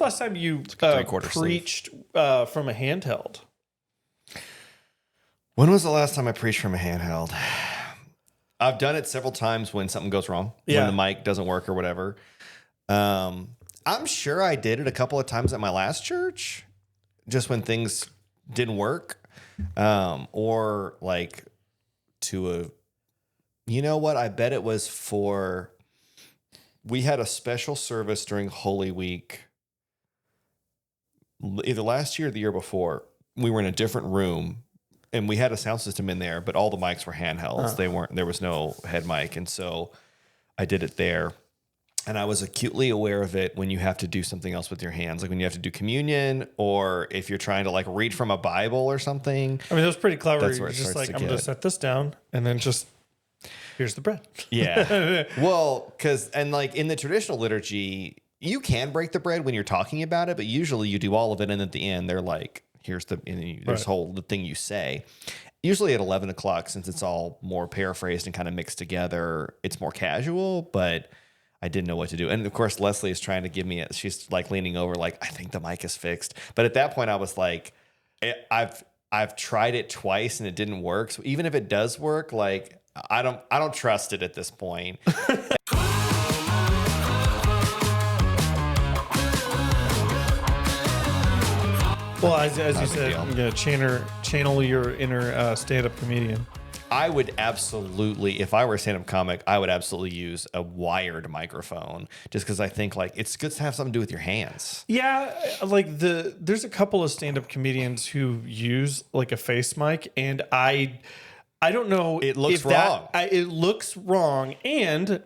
the last time you preached from a handheld? When was the last time I preached from a handheld? I've done it several times when something goes wrong, when the mic doesn't work or whatever. I'm sure I did it a couple of times at my last church, just when things didn't work, or like you know what? I bet it was we had a special service during Holy Week, either last year or the year before. We were in a different room. And we had a sound system in there, but all the mics were handhelds. There was no head mic. And so I did it there. And I was acutely aware of it when you have to do something else with your hands, like when you have to do communion, or if you're trying to like read from a Bible or something. I mean, it was pretty clever. That's where you're just like, I'm going to set this down and then just, here's the bread. Yeah. Well, and like in the traditional liturgy, you can break the bread when you're talking about it, but usually you do all of it. And at the end, they're like, here's this whole thing you say. Usually at 11 o'clock, since it's all more paraphrased and kind of mixed together, it's more casual, but I didn't know what to do. And of course, Leslie is trying to give me she's like leaning over, like, I think the mic is fixed. But at that point I was like, I've tried it twice and it didn't work. So even if it does work, like, I don't trust it at this point. Well, as you said, I'm going to channel your inner stand-up comedian. I would absolutely, if I were a stand-up comic, I would absolutely use a wired microphone, just because I think like it's good to have something to do with your hands. Yeah, like there's a couple of stand-up comedians who use like a face mic, and I don't know. It looks wrong. It looks wrong, and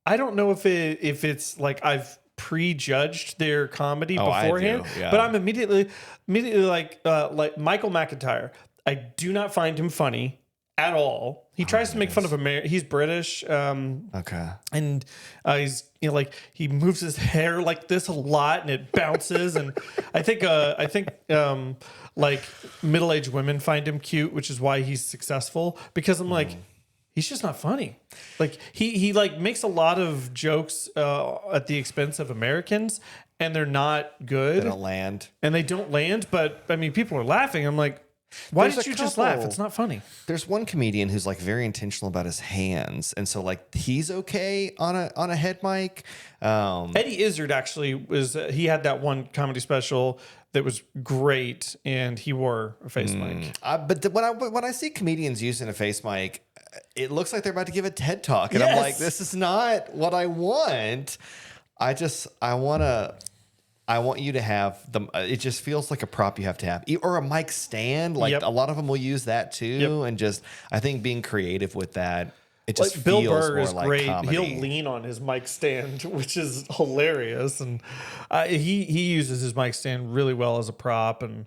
I don't know if it's like I've prejudged their comedy beforehand, but I'm immediately like Michael McIntyre. I do not find him funny at all. He tries to make fun of America. He's British. Okay. And he's like he moves his hair like this a lot, and it bounces. And I think like middle-aged women find him cute, which is why he's successful. Because I'm like, he's just not funny. Like he like makes a lot of jokes at the expense of Americans, and they're not good. They don't land. And they don't land. But I mean, people are laughing. I'm like, why did you just laugh? It's not funny. There's one comedian who's like very intentional about his hands, and so like he's okay on a head mic. Eddie Izzard actually he had that one comedy special that was great, and he wore a face mic. But when I see comedians using a face mic, it looks like they're about to give a TED talk, and I'm like, this is not what I want. I want you to have it just feels like a prop you have to have, or a mic stand. Like a lot of them will use that too. And just, I think being creative with that, it just like feels Bill Burr more is like great. comedy. He'll lean on his mic stand, which is hilarious. And he uses his mic stand really well as a prop. And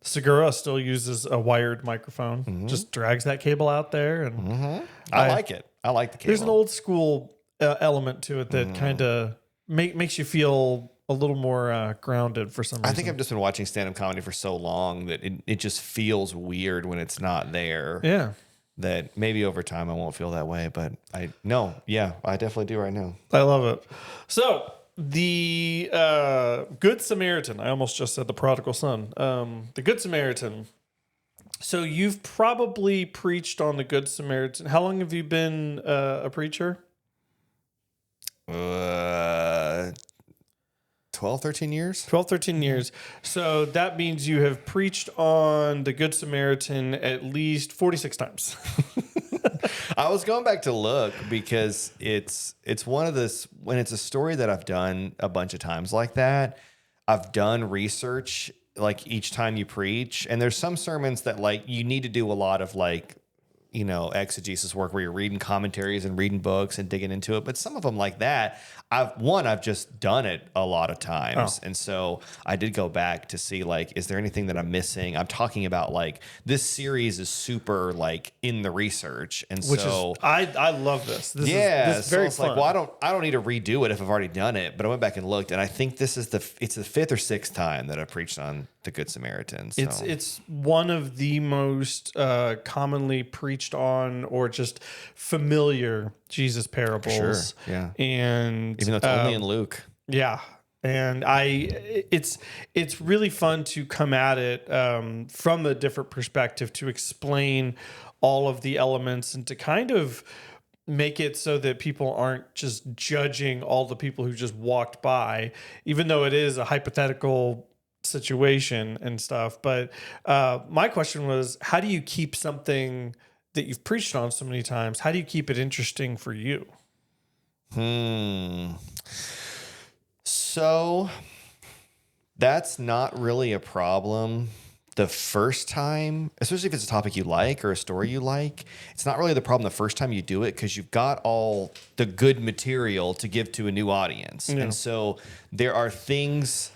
Segura still uses a wired microphone, just drags that cable out there. And I like it. I like the cable. There's an old school element to it that kind of makes you feel a little more grounded for some reason. I think I've just been watching stand-up comedy for so long that it just feels weird when it's not there. Yeah. That maybe over time I won't feel that way, but I definitely do right now. I love it. So the Good Samaritan, I almost just said the prodigal son. The Good Samaritan. So you've probably preached on the Good Samaritan. How long have you been a preacher? 12, 13 years? 12, 13 years. So that means you have preached on the Good Samaritan at least 46 times. I was going back to look because it's one of this, when it's a story that I've done a bunch of times like that, I've done research like each time you preach. And there's some sermons that like you need to do a lot of like, exegesis work where you're reading commentaries and reading books and digging into it. But some of them like that, I've just done it a lot of times. And so I did go back to see like, is there anything that I'm missing? I'm talking about like this series is super like in the research. And I love this. This is very fun. Like, well, I don't need to redo it if I've already done it, but I went back and looked, and I think this is it's the fifth or sixth time that I preached on the Good Samaritan. So. It's one of the most commonly preached on or just familiar Jesus parables. Sure, yeah. And even though it's only in Luke. Yeah. And it's really fun to come at it from a different perspective, to explain all of the elements and to kind of make it so that people aren't just judging all the people who just walked by, even though it is a hypothetical situation and stuff. But my question was, how do you keep something that you've preached on so many times, how do you keep it interesting for you? So that's not really a problem the first time, especially if it's a topic you like or a story you like. It's not really the problem the first time you do it, because you've got all the good material to give to a new audience. Yeah. And so there are things,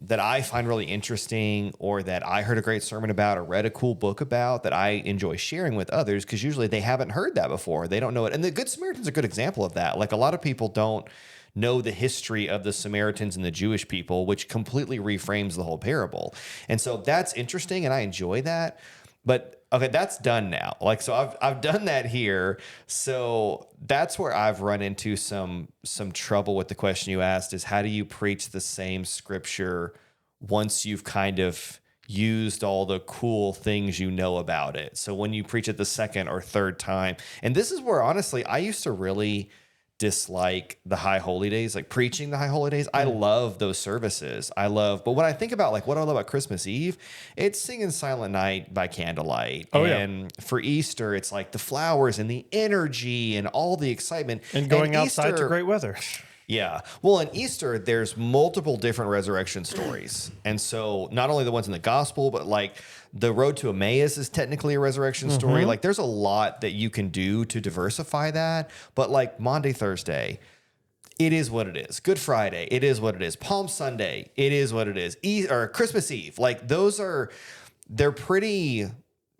that I find really interesting, or that I heard a great sermon about or read a cool book about, that I enjoy sharing with others, because usually they haven't heard that before. They don't know it. And the Good Samaritan is a good example of that. Like, a lot of people don't know the history of the Samaritans and the Jewish people, which completely reframes the whole parable. And so that's interesting, and I enjoy that. But okay, that's done now. Like, so I've done that here. So that's where I've run into some trouble with the question you asked, is how do you preach the same scripture once you've kind of used all the cool things you know about it? So when you preach it the second or third time, and this is where honestly I used to really dislike the high holy days, like preaching the high holy days. I love those services. But when I think about like what I love about Christmas Eve, it's singing Silent Night by candlelight. And for Easter, it's like the flowers and the energy and all the excitement. And going outside to great weather. Yeah. Well, in Easter, there's multiple different resurrection stories. And so not only the ones in the gospel, but like the road to Emmaus is technically a resurrection story. Like, there's a lot that you can do to diversify that. But like Maundy Thursday, it is what it is. Good Friday, it is what it is. Palm Sunday, it is what it is. Or Christmas Eve, like they're pretty,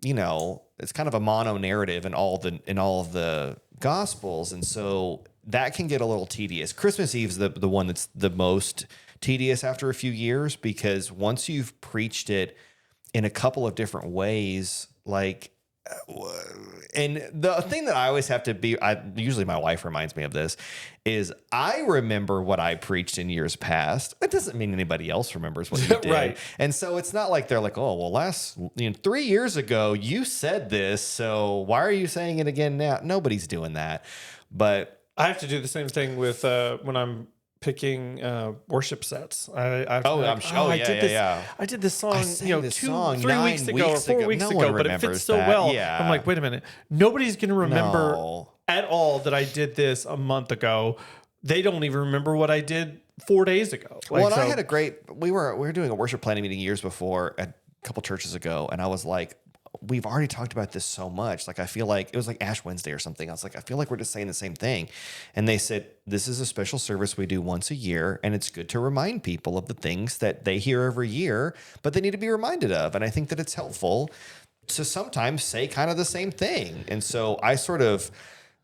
it's kind of a mono narrative in all of the gospels. And so that can get a little tedious. Christmas Eve is the one that's the most tedious after a few years, because once you've preached it in a couple of different ways, like, and the thing that I always have to be, usually my wife reminds me of this, is I remember what I preached in years past. That doesn't mean anybody else remembers what you did. Right. And so it's not like they're like, oh, well, 3 years ago you said this, so why are you saying it again now? Nobody's doing that. But I have to do the same thing with when I'm picking worship sets. I did this song, I sang this song 3 weeks ago or 4 weeks ago, but it fits so well. Yeah. I'm like, wait a minute, nobody's gonna remember at all that I did this a month ago. They don't even remember what I did 4 days ago. Well, and I had we were doing a worship planning meeting years before at a couple churches ago, and I was like, we've already talked about this so much. Like, I feel like it was like Ash Wednesday or something. I was like, I feel like we're just saying the same thing. And they said, this is a special service we do once a year, and it's good to remind people of the things that they hear every year, but they need to be reminded of. And I think that it's helpful to sometimes say kind of the same thing. And so I sort of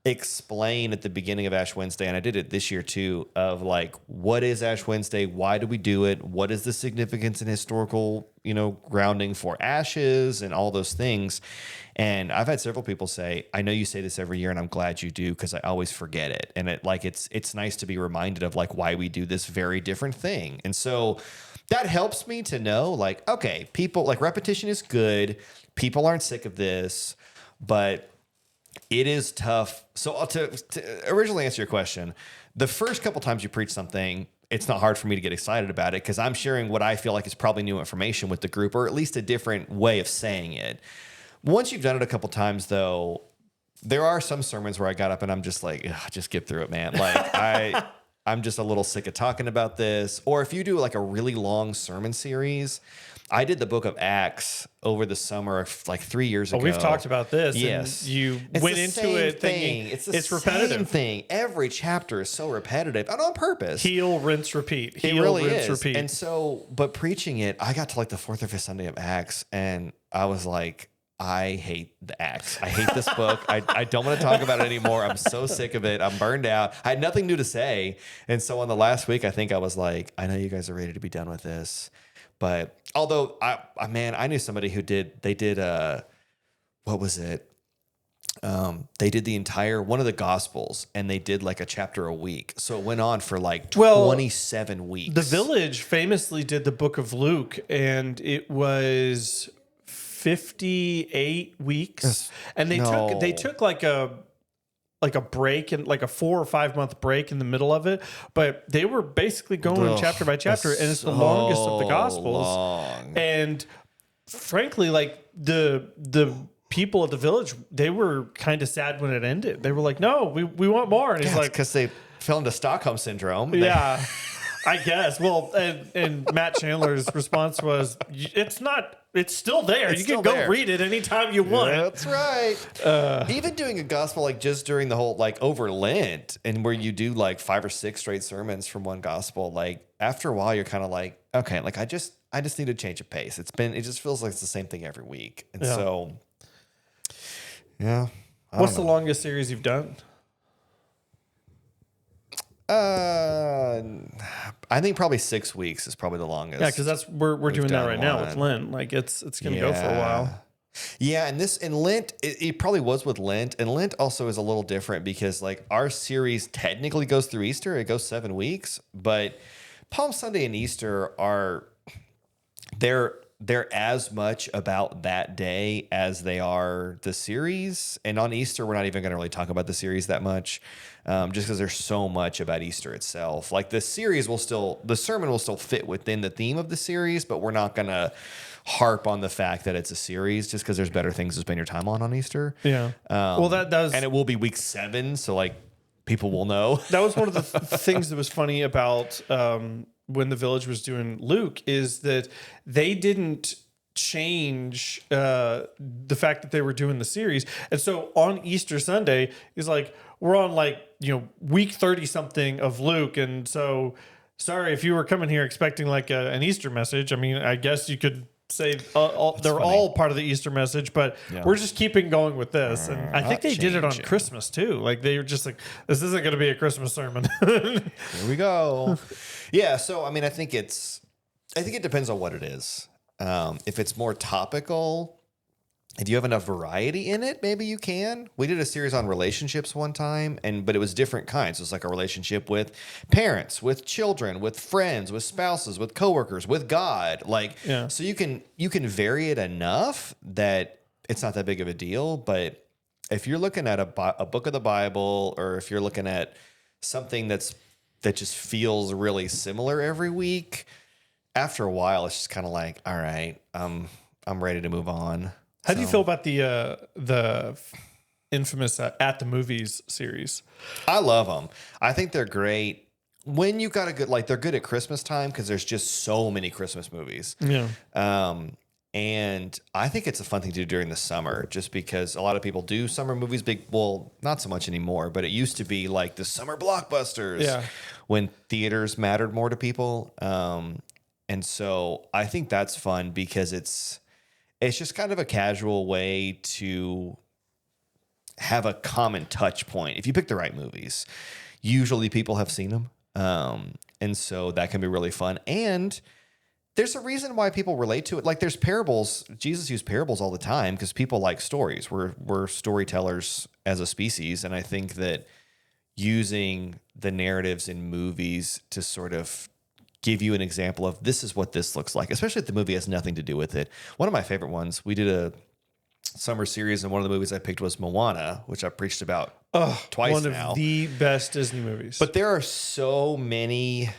explain at the beginning of Ash Wednesday, and I did it this year too, of like, what is Ash Wednesday? Why do we do it? What is the significance and historical, grounding for ashes and all those things? And I've had several people say, I know you say this every year, and I'm glad you do, because I always forget it. And it's nice to be reminded of like why we do this very different thing. And so that helps me to know, like, okay, people, like, repetition is good. People aren't sick of this, but it is tough. So to originally answer your question, the first couple times you preach something, it's not hard for me to get excited about it, because I'm sharing what I feel like is probably new information with the group, or at least a different way of saying it. Once you've done it a couple times, though, there are some sermons where I got up and I'm just like, just get through it, man. Like, I'm just a little sick of talking about this. Or if you do like a really long sermon series, I did the book of Acts over the summer of like 3 years ago. We've talked about this. Yes. And you went into it thinking it's repetitive. Same thing. Every chapter is so repetitive, and on purpose. Heal, rinse, repeat. It really is. Repeat. And so, but preaching it, I got to like the fourth or fifth Sunday of Acts, and I was like, I hate the Acts. I hate this book. I don't want to talk about it anymore. I'm so sick of it. I'm burned out. I had nothing new to say. And so on the last week, I think I was like, I know you guys are ready to be done with this. But although I knew somebody who did what was it? they did the entire one of the Gospels, and they did like a chapter a week. So it went on for like Well, 27 weeks. The Village famously did the Book of Luke, and it was 58 weeks. And they took like a break, and like a 4 or 5 month break in the middle of it, but they were basically going chapter by chapter, and it's the longest of the Gospels. Long. And frankly, like the people at the Village, they were kind of sad when it ended. They were like, "No, we want more." And he's like, because they fell into Stockholm syndrome. "Yeah, I guess." Well, and Matt Chandler's response was, "It's not. It's still there. You can go read it anytime you want." That's right. Even doing a gospel like just during the whole like over Lent, and where you do like 5 or 6 straight sermons from one gospel, like after a while you're kind of like, okay, like I just need to change of pace. It just feels like it's the same thing every week, and so yeah. What's the longest series you've done? I think probably 6 weeks is probably the longest. Yeah, because we're doing that right now with Lent. Like it's gonna go for a while. Yeah, and in Lent, it probably was with Lent, and Lent also is a little different because like our series technically goes through Easter. It goes 7 weeks, but Palm Sunday and Easter they're as much about that day as they are the series. And on Easter, we're not even going to really talk about the series that much, just because there's so much about Easter itself. Like the sermon will still fit within the theme of the series, but we're not going to harp on the fact that it's a series just because there's better things to spend your time on Easter. Yeah. Well, that does, and it will be week 7, so like people will know. That was one of the things that was funny about when the Village was doing Luke, is that they didn't change the fact that they were doing the series. And so on Easter Sunday, he's like, we're on like, week 30 something of Luke. And so sorry if you were coming here expecting like an Easter message. I mean, I guess you could say they're all part of the Easter message, but we're just keeping going with this. And I think they did it on Christmas too. Like they were just like, this isn't going to be a Christmas sermon. Here we go. Yeah. So, I mean, I think it depends on what it is. If it's more topical, if you have enough variety in it, maybe you can. We did a series on relationships one time, but it was different kinds. It was like a relationship with parents, with children, with friends, with spouses, with coworkers, with God. So you can vary it enough that it's not that big of a deal. But if you're looking at a book of the Bible, or if you're looking at something that just feels really similar every week, after a while, it's just kind of like, all right, I'm ready to move on. How do you feel about the infamous At the Movies series? I love them. I think they're great. When you got a good, they're good at Christmas time because there's just so many Christmas movies. Yeah. And I think it's a fun thing to do during the summer, just because a lot of people do summer movies. Well, not so much anymore, but it used to be like the summer blockbusters when theaters mattered more to people. And so I think that's fun because it's just kind of a casual way to have a common touch point. If you pick the right movies, usually people have seen them. And so that can be really fun. And there's a reason why people relate to it. Like there's parables. Jesus used parables all the time because people like stories. We're storytellers as a species. And I think that using the narratives in movies to sort of give you an example of this is what this looks like, especially if the movie has nothing to do with it. One of my favorite ones, we did a summer series, and one of the movies I picked was Moana, which I've preached about twice now. One of the best Disney movies. But there are so many.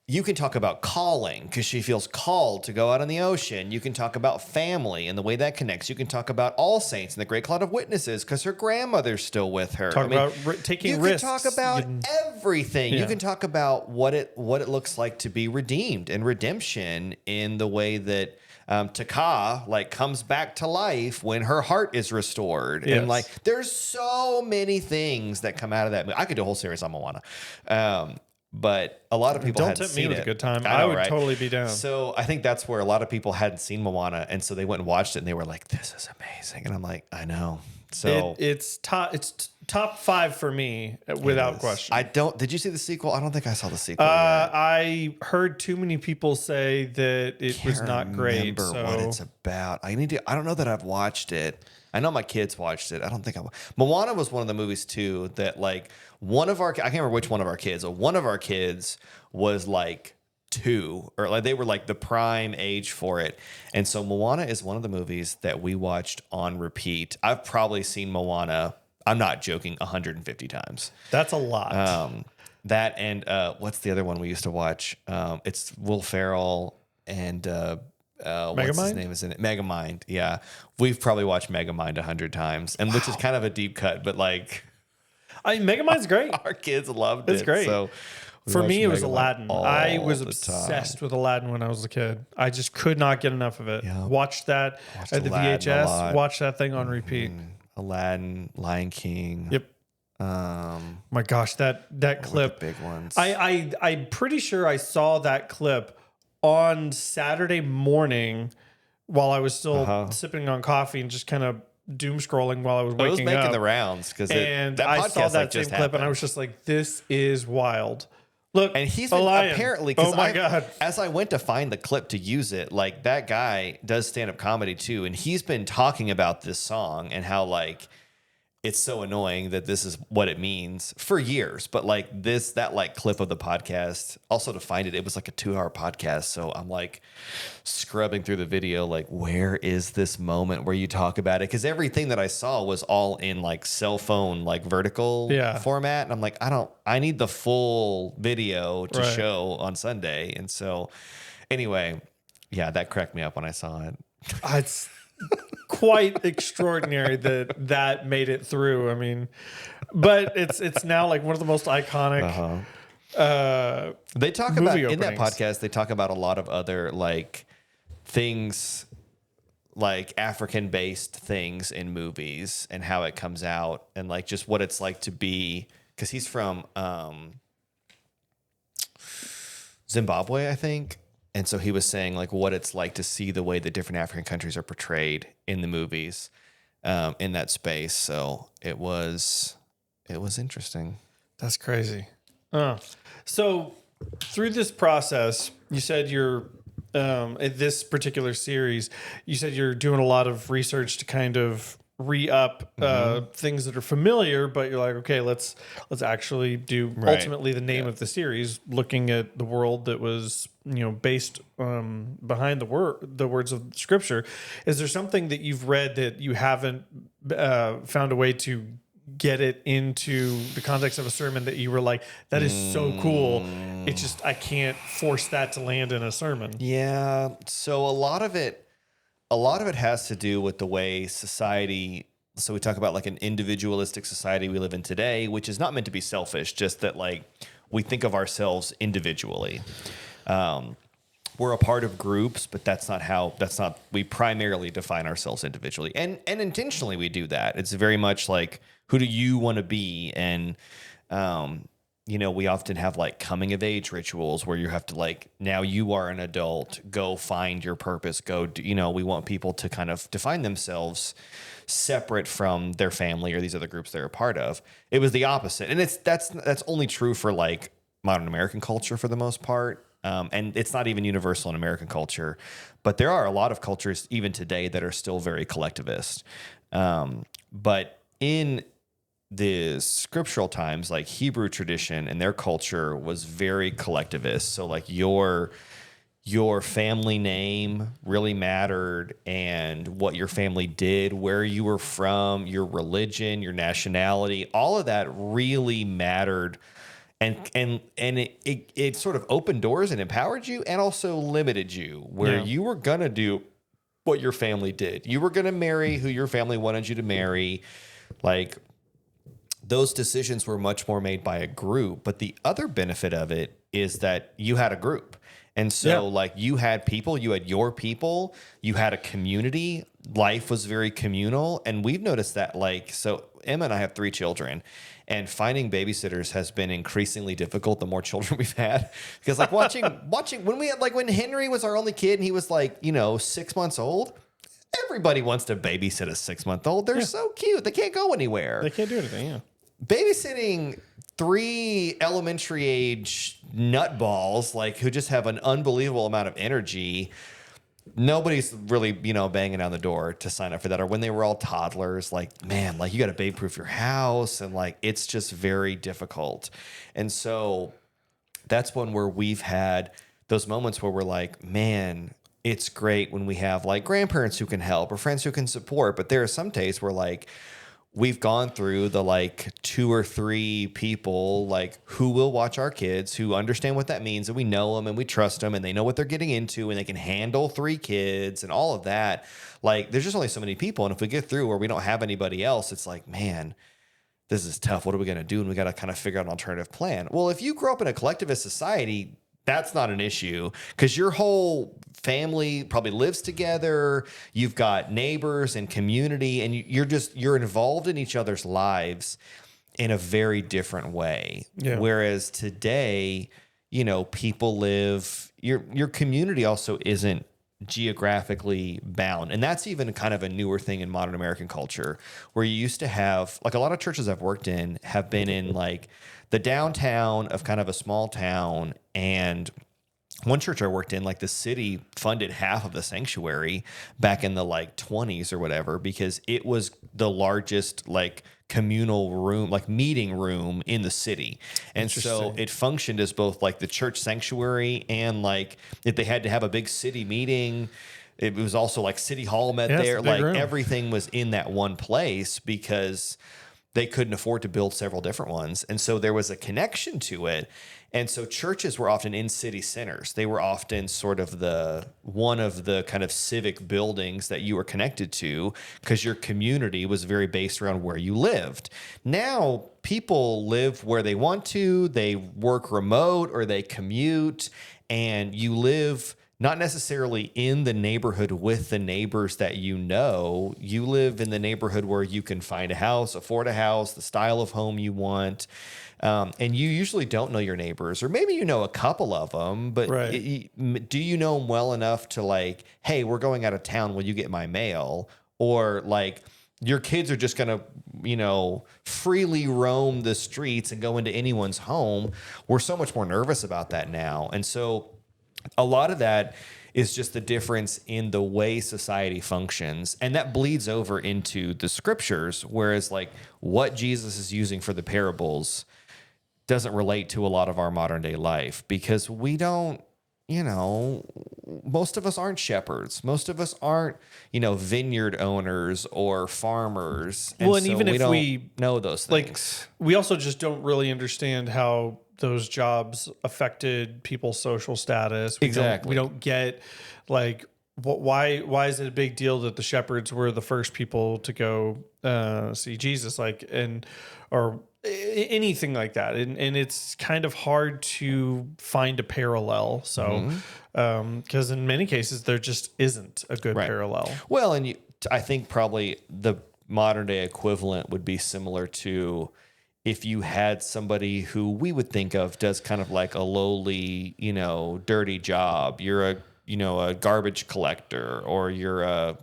You can talk about calling because she feels called to go out on the ocean. You can talk about family and the way that connects. You can talk about All Saints and the great cloud of witnesses because her grandmother's still with her. About taking risks. You can talk about everything. Yeah. You can talk about what it looks like to be redeemed and redemption in the way that Taka comes back to life when her heart is restored. Yes. And there's so many things that come out of that movie. I could do a whole series on Moana. But a lot of people hadn't seen it. Don't tempt me with a good time. I would totally be down. So I think that's where a lot of people hadn't seen Moana, and so they went and watched it, and they were like, "This is amazing." And I'm like, "I know." So it's top 5 for me, without question. Did you see the sequel? I don't think I saw the sequel yet. I heard too many people say that it was not great. Remember what it's about. I don't know that I've watched it. I know my kids watched it. I don't think Moana was one of the movies too that like I can't remember which one of our kids, but one of our kids was like 2, or like they were like the prime age for it. And so Moana is one of the movies that we watched on repeat. I've probably seen Moana, I'm not joking, 150 times. That's a lot. That and what's the other one we used to watch? It's Will Ferrell and what's his name is in it? Megamind. Yeah, we've probably watched Megamind 100 times, and which is kind of a deep cut, but like, Megamind's great. Our kids loved it. It's great. So for me, it was Aladdin. I was obsessed with Aladdin when I was a kid. I just could not get enough of it. Yeah. Watched that at the VHS. Watched that thing on repeat. Aladdin, Lion King. Yep. My gosh, that clip. Big ones. I'm pretty sure I saw that clip on Saturday morning while I was still sipping on coffee and just kind of doom scrolling while I was waking up. It was making the rounds because I saw that same clip and I was just like, "This is wild." Look, and he's been apparently. Oh my god! As I went to find the clip to use it, like that guy does stand up comedy too, and he's been talking about this song and how like it's so annoying that this is what it means for years. But like that like clip of the podcast, also to find it, it was like a 2-hour podcast. So I'm like scrubbing through the video, like, where is this moment where you talk about it? Because everything that I saw was all in like cell phone, like vertical format. And I'm like, I need the full video to show on Sunday. And so anyway, yeah, that cracked me up when I saw it. It's quite extraordinary that made it through. I mean, but it's now like one of the most iconic. They talk about in that podcast. They talk about a lot of other like things, like African based things in movies and how it comes out and like just what it's like to be. Because he's from Zimbabwe, I think. And so he was saying like what it's like to see the way that different African countries are portrayed in the movies in that space. So it was interesting. That's crazy. So through this process, you said you're in this particular series, you said you're doing a lot of research to kind of re-up things that are familiar, but you're like, okay, let's actually do ultimately the name of the series, looking at the world that was based behind the words of Scripture. Is there something that you've read that you haven't found a way to get it into the context of a sermon that you were like, that is so cool, it's just I can't force that to land in a sermon? Yeah, so a lot of it has to do with the way society. So we talk about like an individualistic society we live in today, which is not meant to be selfish, just that like we think of ourselves individually. We're a part of groups, but we primarily define ourselves individually, and intentionally we do that. It's very much like, who do you want to be? And, we often have like coming of age rituals where you have to like, now you are an adult, go find your purpose, we want people to kind of define themselves separate from their family or these other groups they're a part of. It was the opposite. And that's only true for like modern American culture for the most part. And it's not even universal in American culture, but there are a lot of cultures even today that are still very collectivist. But in the scriptural times, like Hebrew tradition and their culture was very collectivist. So like your family name really mattered, and what your family did, where you were from, your religion, your nationality, all of that really mattered. And it sort of opened doors and empowered you, and also limited you, where you were going to do what your family did. You were going to marry who your family wanted you to marry. Like, those decisions were much more made by a group. But the other benefit of it is that you had a group. And so like you had people, you had your people, you had a community. Life was very communal. And we've noticed that, like, so Emma and I have 3 children, and finding babysitters has been increasingly difficult the more children we've had. Because like watching when Henry was our only kid and he was like, 6 months old, everybody wants to babysit a 6-month-old. They're so cute. They can't go anywhere. They can't do anything. Yeah. babysitting 3 elementary age nutballs, like who just have an unbelievable amount of energy. Nobody's really, banging down the door to sign up for that. Or when they were all toddlers, like, man, like you got to baby proof your house. And like, it's just very difficult. And so that's one where we've had those moments where we're like, man, it's great when we have like grandparents who can help or friends who can support. But there are some days where like we've gone through the like 2 or 3 people like who will watch our kids, who understand what that means, and we know them and we trust them and they know what they're getting into and they can handle 3 kids and all of that. Like there's just only so many people. And if we get through where we don't have anybody else, it's like, man, this is tough. What are we going to do? And we got to kind of figure out an alternative plan. Well, if you grow up in a collectivist society, that's not an issue because your whole family probably lives together. You've got neighbors and community, and you're involved in each other's lives in a very different way. Yeah. Whereas today, people live, your community also isn't geographically bound. And that's even kind of a newer thing in modern American culture, where you used to have, like a lot of churches I've worked in have been in like the downtown of kind of a small town. And one church I worked in, like the city funded half of the sanctuary back in the like 20s or whatever, because it was the largest like communal room, like meeting room in the city. And so it functioned as both like the church sanctuary and like if they had to have a big city meeting, it was also like City Hall met there. Like room. Everything was in that one place because they couldn't afford to build several different ones. And so there was a connection to it. And so churches were often in city centers. They were often sort of one of the kind of civic buildings that you were connected to because your community was very based around where you lived. Now people live where they want to, they work remote or they commute, and you live not necessarily in the neighborhood with the neighbors that you know. You live in the neighborhood where you can find a house, afford a house, the style of home you want. And you usually don't know your neighbors, or maybe you know a couple of them, but do you know them well enough to like, hey, we're going out of town, will you get my mail? Or like your kids are just going to, freely roam the streets and go into anyone's home. We're so much more nervous about that now. And so a lot of that is just the difference in the way society functions. And that bleeds over into the scriptures, whereas like what Jesus is using for the parables doesn't relate to a lot of our modern day life because we don't, most of us aren't shepherds. Most of us aren't, vineyard owners or farmers. And well, and so even if we know those things, like, we also just don't really understand how those jobs affected people's social status. We don't get like why is it a big deal that the shepherds were the first people to go see Jesus, or anything like that, and it's kind of hard to find a parallel. So because in many cases there just isn't a good parallel. Well, and I think probably the modern day equivalent would be similar to if you had somebody who we would think of does kind of like a lowly, dirty job. You're a garbage collector, or you're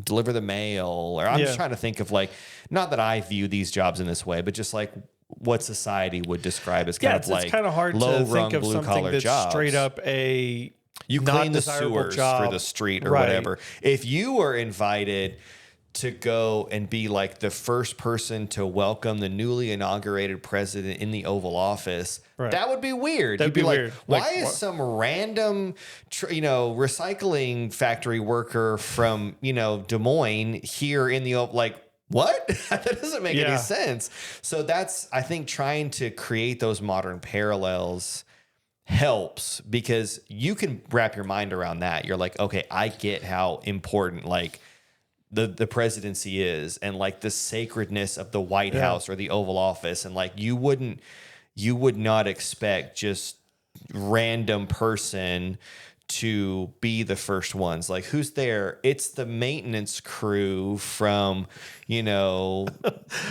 deliver the mail, or I'm just trying to think of like, not that I view these jobs in this way, but just like what society would describe as kind of like it's kind of hard to think of something that's jobs. Straight up you clean the sewers job for the street or whatever. If you were invited to go and be like the first person to welcome the newly inaugurated president in the Oval Office, that would be weird. That'd be like, weird. Why is some random, recycling factory worker from, Des Moines here in the like? What? That doesn't make any sense. So that's, I think, trying to create those modern parallels helps because you can wrap your mind around that. You're like, okay, I get how important like the presidency is, and like the sacredness of the White House or the Oval Office. And like, you would not expect just random person to be the first ones. Like, who's there? It's the maintenance crew from,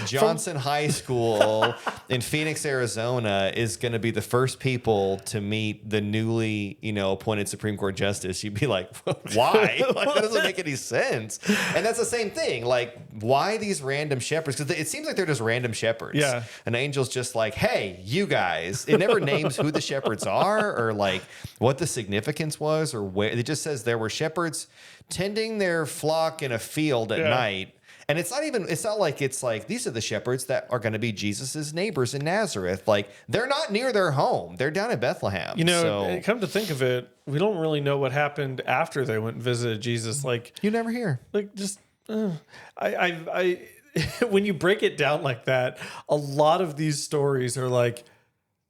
Johnson High School in Phoenix, Arizona is going to be the first people to meet the newly, appointed Supreme Court justice. You'd be like, why? Like, that doesn't make any sense. And that's the same thing. Like, why these random shepherds? Because it seems like they're just random shepherds. Yeah. An angel's just like, hey, you guys. It never names who the shepherds are or like what the significance was or where. It just says there were shepherds tending their flock in a field at night. And it's not like these are the shepherds that are going to be Jesus's neighbors in Nazareth. Like, they're not near their home. They're down in Bethlehem. Come to think of it, we don't really know what happened after they went and visited Jesus. Like, you never hear. Like, just, I when you break it down like that, a lot of these stories are like,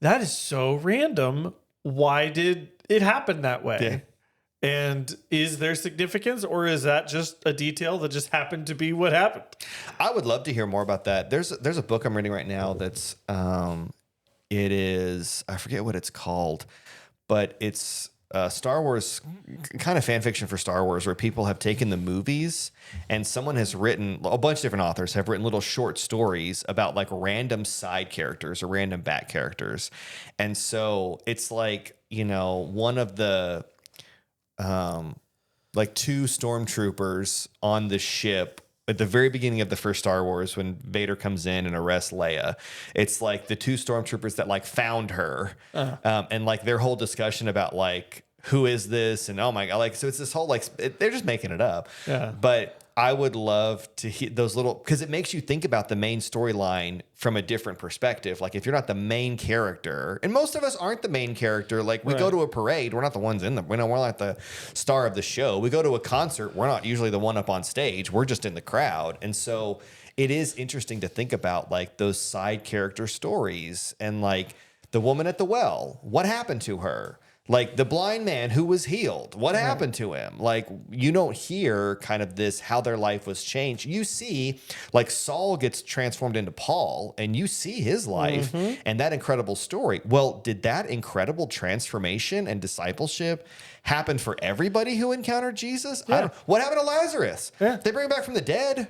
that is so random. Why did it happen that way? Yeah. And is there significance, or is that just a detail that just happened to be what happened? I would love to hear more about that. There's a book I'm reading right now that's it is, I forget what it's called, but it's Star Wars, kind of fan fiction for Star Wars, where people have taken the movies and someone has written, a bunch of different authors have written little short stories about like random side characters or random back characters. And so it's like, one of the like two stormtroopers on the ship at the very beginning of the first Star Wars when Vader comes in and arrests Leia. It's like the two stormtroopers that like found her, and like their whole discussion about like, who is this? And oh my God, like, so it's this whole, like, they're just making it up. Yeah. But I would love to hear those little, because it makes you think about the main storyline from a different perspective. Like, if you're not the main character, and most of us aren't the main character, like we go to a parade, we're not the ones in the, we're not the star of the show. We go to a concert, we're not usually the one up on stage. We're just in the crowd. And so it is interesting to think about like those side character stories and like the woman at the well, what happened to her? Like the blind man who was healed, what happened to him? Like, you don't hear kind of this, how their life was changed. You see, like, Saul gets transformed into Paul and you see his life and that incredible story. Well, did that incredible transformation and discipleship happen for everybody who encountered Jesus? Yeah. What happened to Lazarus? Yeah. They bring him back from the dead.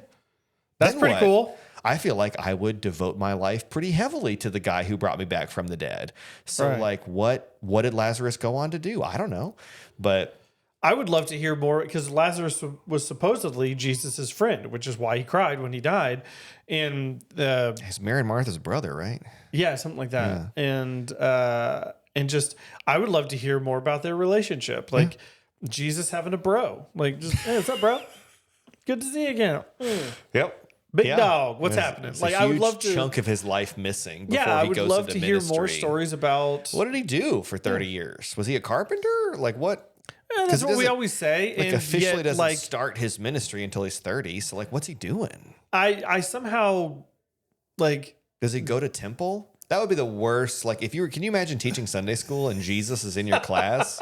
That's Then pretty what? cool. I feel like I would devote my life pretty heavily to the guy who brought me back from the dead. So like, what did Lazarus go on to do? I don't know, but I would love to hear more, because Lazarus was supposedly Jesus's friend, which is why he cried when he died. And it's Mary and Martha's brother, right? yeah, something like that. Yeah. And just, I would love to hear more about their relationship. Like Jesus having a bro, like, just, hey, what's up, bro? Good to see you again. Yep. Big dog, what's happening? It's like, a I would huge love to chunk of his life missing. Before I he would goes love into to hear more ministry. stories about What did he do for 30 years? Was he a carpenter? Like what? That's what we always say. Like, and officially yet, doesn't like, start his ministry until he's 30. So like, what's he doing? I somehow, like, Does he go to temple? That would be the worst. Like, if you were, can you imagine teaching Sunday school and Jesus is in your class?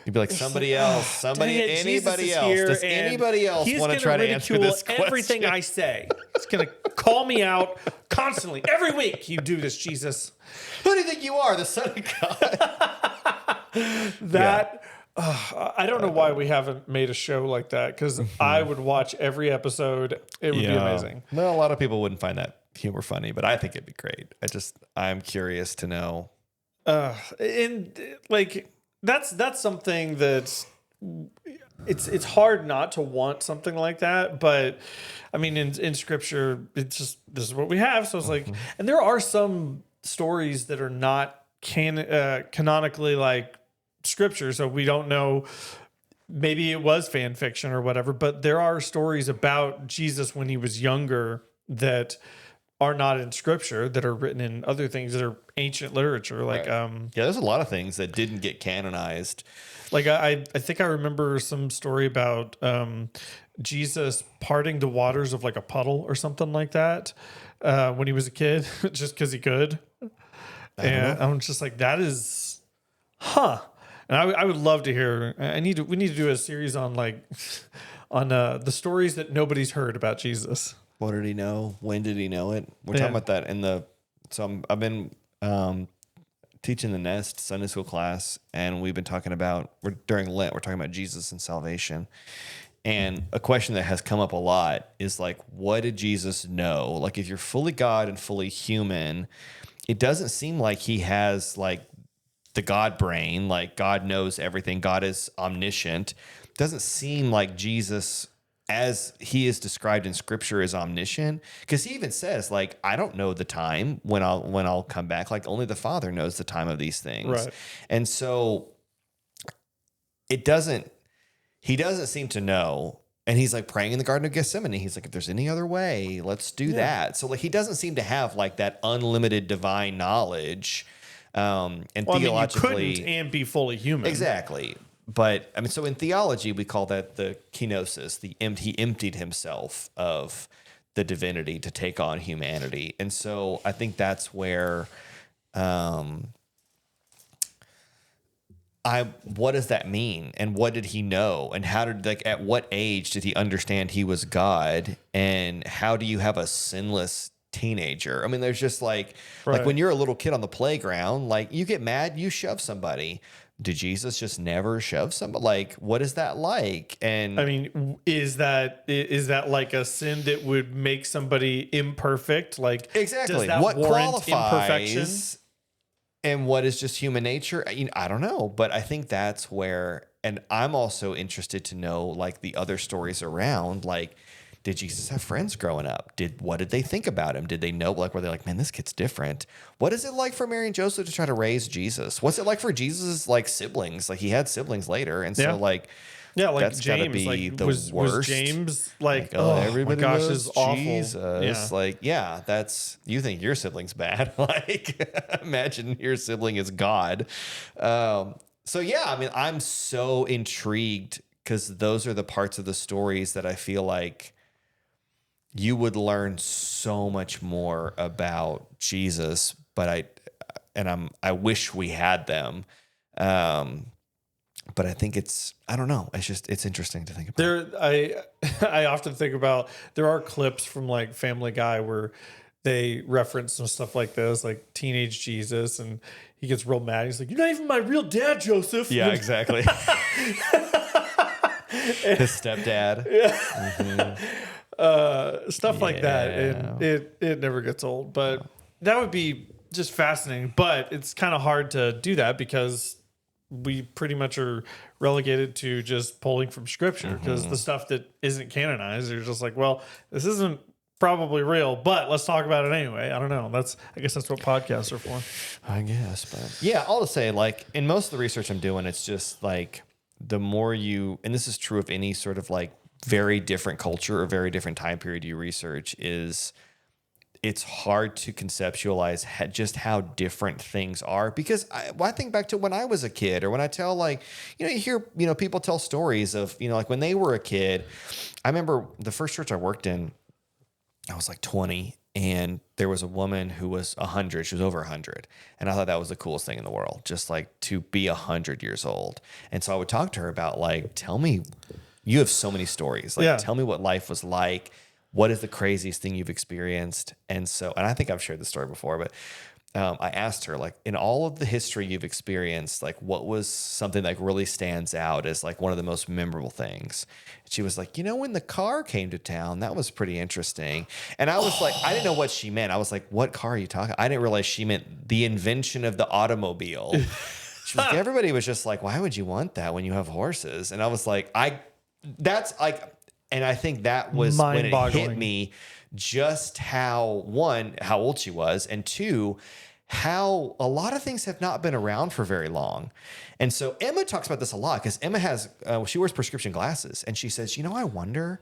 You'd be like, somebody else, anybody else. Does anybody else want to try to answer this question? Everything I say. He's going to call me out constantly. Every week you do this, Jesus. Who do you think you are, the Son of God? I don't know why we haven't made a show like that, because I would watch every episode. It would be amazing. No, a lot of people wouldn't find that humor funny, but I think it'd be great. I'm curious to know. And like, that's something that's, it's hard not to want something like that. But I mean, in scripture, it's just, this is what we have. So it's like, and there are some stories that are not canonically like scripture. So we don't know, maybe it was fan fiction or whatever, but there are stories about Jesus when he was younger that are not in scripture, that are written in other things that are ancient literature. Like, there's a lot of things that didn't get canonized. Like I think I remember some story about Jesus parting the waters of like a puddle or something like that when he was a kid, just because he could. And I'm just like, that is, And I would love to hear. We need to do a series on like on the stories that nobody's heard about Jesus. What did he know? When did he know it? We're talking about that in the. So I've been teaching the Nest Sunday school class, and we've been talking about, during Lent, we're talking about Jesus and salvation. And a question that has come up a lot is like, what did Jesus know? Like, if you're fully God and fully human, it doesn't seem like he has like the God brain, like God knows everything. God is omniscient. Doesn't seem like Jesus, as he is described in scripture, is omniscient, because he even says like, I don't know the time when I'll come back. Like, only the Father knows the time of these things. Right. And so he doesn't seem to know. And he's like praying in the Garden of Gethsemane. He's like, if there's any other way, let's do that. So like, he doesn't seem to have like that unlimited divine knowledge. And theologically, I mean, you couldn't and be fully human. Exactly. But I mean, so in theology, we call that the kenosis. He emptied himself of the divinity to take on humanity. And so I think that's where, what does that mean? And what did he know? And how did, like, at what age did he understand he was God? And how do you have a sinless teenager? I mean, there's just like when you're a little kid on the playground, like you get mad, you shove somebody. Did Jesus just never shove somebody? Like, what is that like? And I mean, is that like a sin that would make somebody imperfect? Like, exactly, does that what warrant qualifies imperfection? and what is just human nature? I don't know, but I think that's where, and I'm also interested to know like the other stories around, like, did Jesus have friends growing up? What did they think about him? Did they know, like, were they like, man, this kid's different? What is it like for Mary and Joseph to try to raise Jesus? What's it like for Jesus' like siblings? Like, he had siblings later, and so like, like that's James, gotta be like, the was worst. James like, oh, everybody my gosh, loves is awful. Jesus. Like, yeah, that's, you think your sibling's bad? Like, imagine your sibling is God. So yeah, I mean, I'm so intrigued because those are the parts of the stories that I feel like you would learn so much more about Jesus, but I wish we had them. But I think I don't know. It's interesting to think about. I often think about, there are clips from like Family Guy where they reference some stuff like this, like teenage Jesus, and he gets real mad. He's like, "You're not even my real dad, Joseph." Yeah, exactly. His stepdad. Yeah. Mm-hmm. Stuff like that, and it never gets old. But that would be just fascinating. But it's kind of hard to do that because we pretty much are relegated to just pulling from scripture, because the stuff that isn't canonized, you're just like, well, this isn't probably real, but let's talk about it anyway. I don't know. I guess that's what podcasts are for. I guess, but yeah, all to say, like, in most of the research I'm doing, it's just like the more you, and this is true of any sort of like very different culture or very different time period you research, is it's hard to conceptualize just how different things are. Because I think back to when I was a kid, or when I tell, like, you hear, people tell stories of, like when they were a kid. I remember the first church I worked in, I was like 20, and there was a woman who was 100. She was over 100. And I thought that was the coolest thing in the world, just like to be 100 years old. And so I would talk to her about, like, tell me, you have so many stories. Like, tell me what life was like. What is the craziest thing you've experienced? And I think I've shared this story before, but I asked her, like, in all of the history you've experienced, like, what was something that really stands out as like one of the most memorable things? And she was like, when the car came to town, that was pretty interesting. And I was like, I didn't know what she meant. I was like, what car are you talking? I didn't realize she meant the invention of the automobile. She was like, everybody was just like, why would you want that when you have horses? And I was like, that's like, and I think that was when it hit me just how, one, how old she was, and two, how a lot of things have not been around for very long. And so Emma talks about this a lot, because Emma she wears prescription glasses, and she says, I wonder,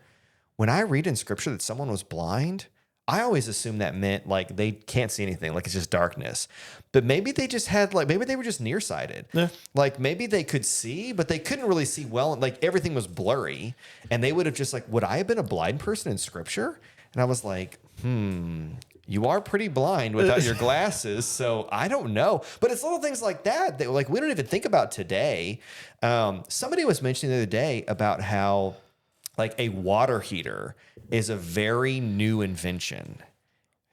when I read in scripture that someone was blind, I always assume that meant like they can't see anything, like it's just darkness. But maybe they just had, like, maybe they were just nearsighted. Yeah. Like maybe they could see, but they couldn't really see well. Like everything was blurry, and they would have just like, would I have been a blind person in scripture? And I was like, you are pretty blind without your glasses. So I don't know. But it's little things like that like we don't even think about today. Somebody was mentioning the other day about how like a water heater is a very new invention.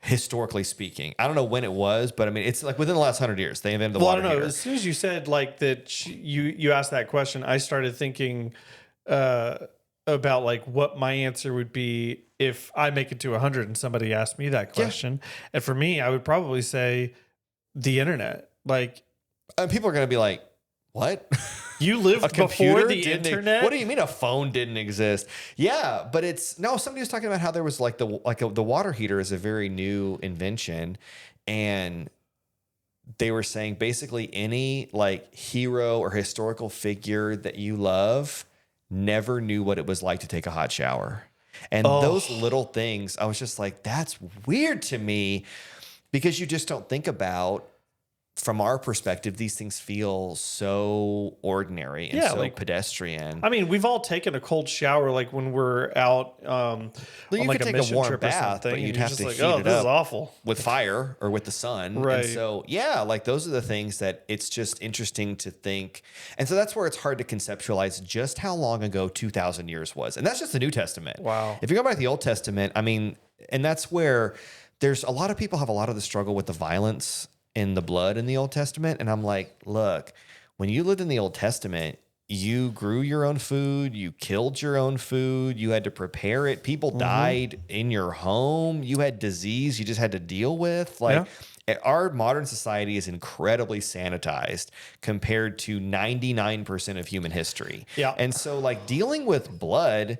historically speaking. I don't know when it was, but I mean, it's like within the last 100 years they invented the Well, I water don't know. heater. As soon as you said like that, you asked that question, I started thinking uh, about like what my answer would be if I make it to 100 and somebody asked me that question. And for me, I would probably say the internet. Like, And people are going to be like, what? you A lived before computer the didn't internet? What do you mean a phone didn't exist? Yeah, but somebody was talking about how there was like the water heater is a very new invention, and they were saying basically any like hero or historical figure that you love never knew what it was like to take a hot shower. And those little things, I was just like, that's weird to me, because you just don't think about, from our perspective, these things feel so ordinary and Yeah, so like, pedestrian. I mean, we've all taken a cold shower like when we're out on You like could a take a mission warm trip bath, or but something. you'd And you're have just to like, heat oh, it this is up awful. with fire or with the sun. Right. And so, yeah, like those are the things that it's just interesting to think. And so that's where it's hard to conceptualize just how long ago 2,000 years was. And that's just the New Testament. Wow. If you go back to the Old Testament, I mean, and that's where there's a lot of people have a lot of the struggle with the violence in the blood in the Old Testament. And I'm like, look, when you lived in the Old Testament, you grew your own food, you killed your own food, you had to prepare it. People died in your home, you had disease you just had to deal with. Like, our modern society is incredibly sanitized compared to 99% of human history. Yeah. And so, like, dealing with blood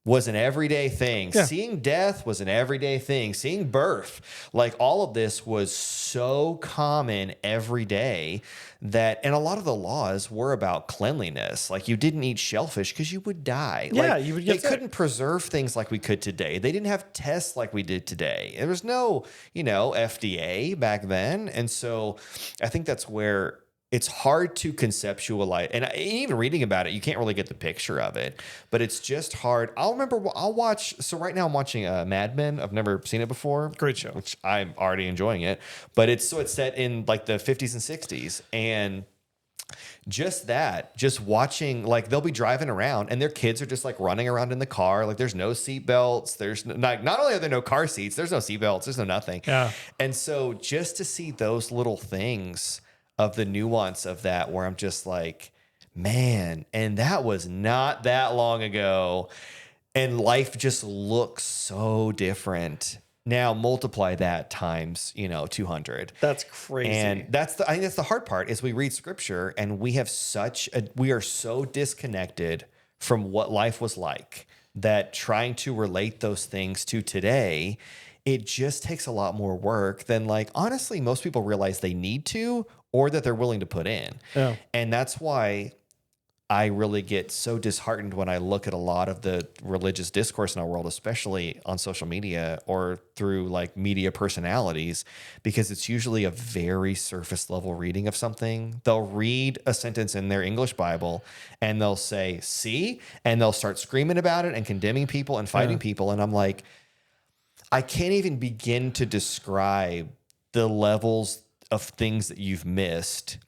was an everyday thing. Yeah. Seeing death was an everyday thing. Seeing birth, like all of this was so common every day that, and a lot of the laws were about cleanliness. Like, you didn't eat shellfish because you would die. Yeah, Like, you would they get sick. couldn't preserve things like we could today. They didn't have tests like we did today. There was no, FDA back then. And so I think that's where it's hard to conceptualize, and even reading about it, you can't really get the picture of it, but it's just hard. I'll watch. So right now I'm watching Mad Men. I've never seen it before. Great show. Which I'm already enjoying it, but it's set in like the 50s and 60s. And just watching, like, they'll be driving around and their kids are just like running around in the car. Like, there's no seat belts. There's not only are there no car seats, there's no seat belts. There's no nothing. Yeah. And so just to see those little things of the nuance of that, where I'm just like, man, and that was not that long ago. And life just looks so different. Now multiply that times, 200. That's crazy. And I think that's the hard part, is we read scripture and we have we are so disconnected from what life was like, that trying to relate those things to today, it just takes a lot more work than, like, honestly, most people realize they need to, or that they're willing to put in. Yeah. And that's why I really get so disheartened when I look at a lot of the religious discourse in our world, especially on social media or through like media personalities, because it's usually a very surface level reading of something. They'll read a sentence in their English Bible and they'll say, see, and they'll start screaming about it and condemning people and fighting people. And I'm like, I can't even begin to describe the levels of things that you've missed,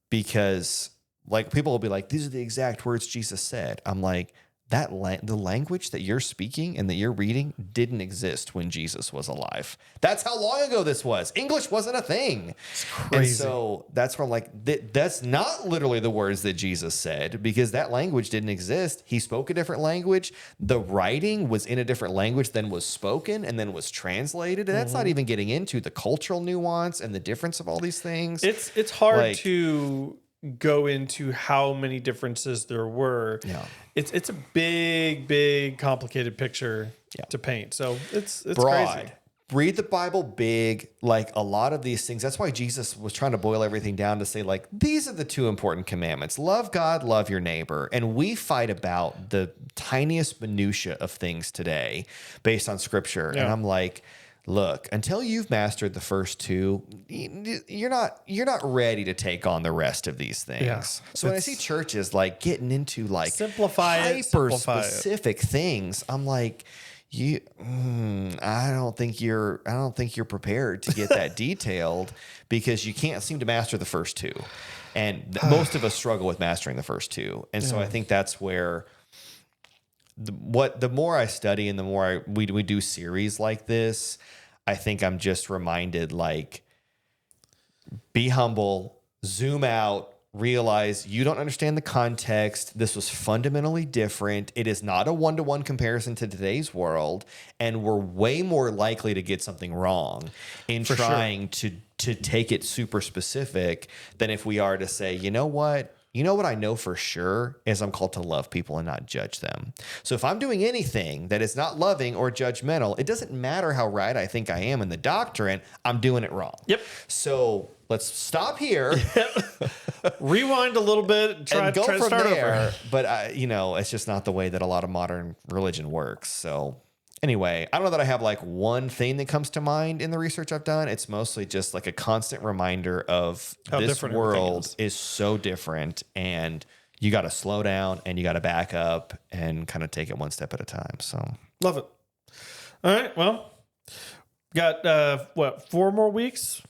because like people will be like, these are the exact words Jesus said. I'm like, the language that you're speaking and that you're reading didn't exist when Jesus was alive. That's how long ago this was. English wasn't a thing. It's crazy. And so that's where I'm like, that's not literally the words that Jesus said, because that language didn't exist. He spoke a different language. The writing was in a different language than was spoken and then was translated. And that's not even getting into the cultural nuance and the difference of all these things. It's hard to go into how many differences there were. Yeah. It's a big, complicated picture to paint. So it's broad. crazy. Read the Bible big, like a lot of these things. That's why Jesus was trying to boil everything down to say, like, these are the two important commandments. Love God, love your neighbor. And we fight about the tiniest minutia of things today based on scripture. Yeah. And I'm like, look, until you've mastered the first two, you're not ready to take on the rest of these things. Yeah. So when I see churches like getting into like Simplify it, hyper simplify it. specific things, I'm like, I don't think you're prepared to get that detailed, because you can't seem to master the first two. And most of us struggle with mastering the first two. And so I think that's where the more I study and the more we do series like this, I think I'm just reminded, like, be humble, zoom out, realize you don't understand the context. This was fundamentally different. It is not a one-to-one comparison to today's world, and we're way more likely to get something wrong in trying to take it super specific than if we are to say, you know what? You know what I know for sure is I'm called to love people and not judge them. So if I'm doing anything that is not loving or judgmental, it doesn't matter how right I think I am in the doctrine, I'm doing it wrong. Yep. So let's stop here. Rewind a little bit and try and go to from start there. over. But, it's just not the way that a lot of modern religion works. So anyway, I don't know that I have like one thing that comes to mind in the research I've done. It's mostly just like a constant reminder of How this different everything world is so different, and you got to slow down and you got to back up and kind of take it one step at a time. So Love it. All right. Well, got 4 more weeks?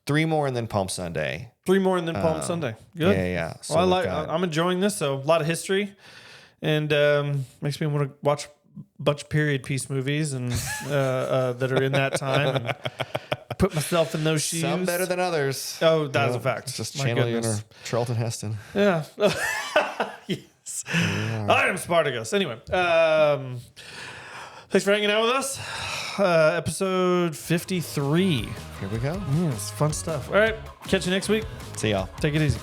3 more and then Palm Sunday. 3 more and then Palm Sunday. Good. Yeah. So Well, we've got- I'm enjoying this. So a lot of history, and makes me want to watch a bunch of period piece movies and that are in that time, and put myself in those shoes. some better than others. Oh, that is a fact. Just My channel your goodness. inner Charlton Heston. Yeah. Yes. I am Spartacus. Anyway, thanks for hanging out with us. Episode 53. Here we go. It's fun stuff. All right. Catch you next week. See y'all. Take it easy.